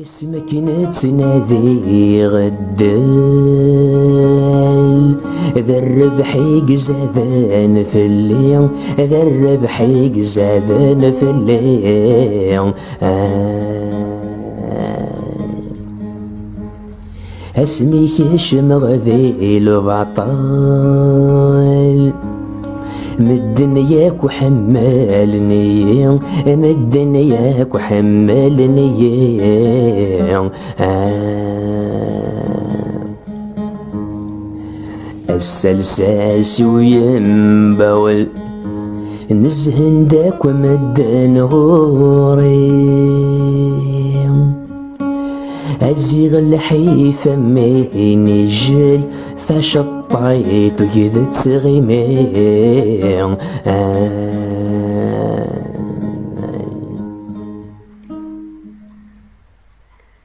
اسمك نتنادي غدال ذا الربح يقزادن في الليل، ذا الربح يقزادن في الليل. اسميك شمغذيل وبعطال مدن ياك وحملني، مدن ياك وحملني. السلساس وينبول نزهن داك ومدن غوري، أزيغ الحيف ميني جل ثشطيت وكذا تغيمين.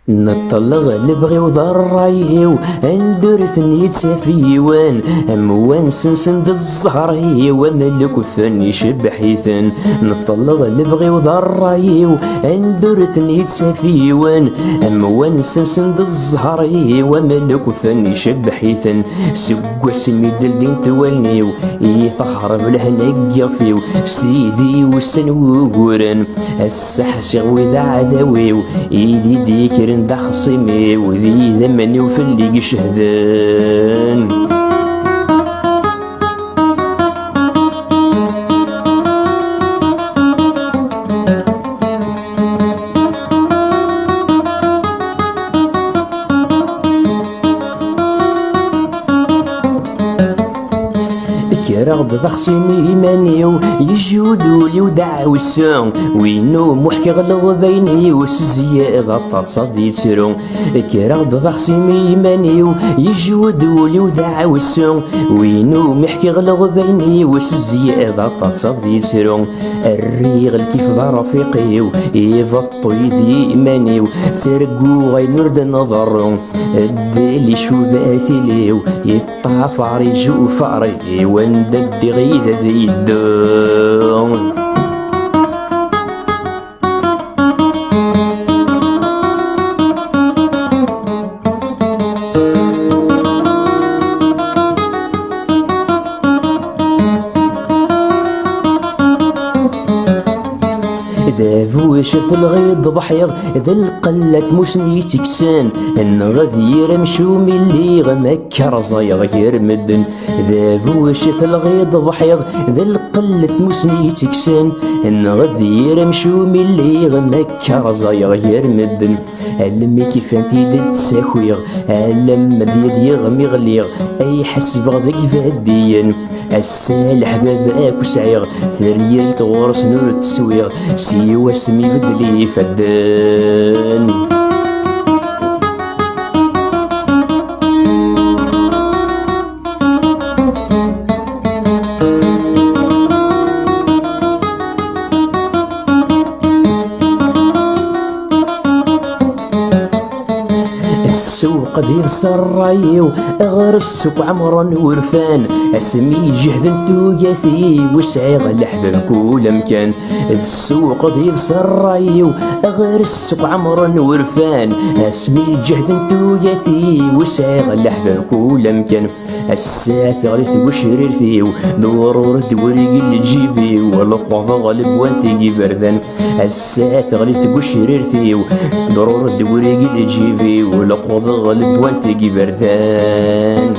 نطلغ نبغي وضريو اندرثني تسافيوان اموان سنسند الزهري وملك فني شبحيثن. نطلغ نبغي وضريو اندرثني تسافيوان اموان سنسند الزهري وملك فني شبحيثن. سوا سمي دلدين توالنيو يثخر بالهنا قفيو سيدي والسنوورن السحسغ وذا عذاويو ايدي ديكرن دا خصيمي وذي ذمني وفلي شهدان. رغب ضخصيمي مانيو يجودولي ودعو السون وينو محكي غلغ بيني وسزيا غطا صدي تسرون. رغب ضخصيمي مانيو يجودولي ودعو السون وينو محكي غلغ بيني وسزيا غطا صدي تسرون. الريغ كيف ذا رفيقيو يفطو يدي مانيو ترقو غي نرد نظرون. الدالي شو باثليو يطاف عريجو فاري وندد غيث ذي الدون. ذا شف الغيض ضحيض ذا القلة مسني تكسان النغذير مشومي اللي غمكر زيغ غير مدن. ذا شف الغيض ضحيض ذا القلة مسني تكسان النغذير مشومي اللي غمكر زيغ غير مدن. علمي كيف انتي دل تساكويغ علم ديد يغمي غليغ اي حسب غذيك فهديا. السالح باباك وسعيغ ثريال تغورس نور تسويغ سيوا سمي بدلي فدان. السوق ذي سرايو غير السوق عمرا ورفان اسمي جهد ياثي وسعيغ الحباب كل مكان. السوق ذي سرايو غير السوق عمرا ورفان اسمي جهد ياثي وسعيغ الحباب كل مكان. الساعة غليت وشريرتي دورور دوريق اللي تجيبي والقوضة غالب وانتي بردان. الساعة غليت وشريرتي دورور دوريق اللي تجيبي والقوضة غالب وانتي بردان.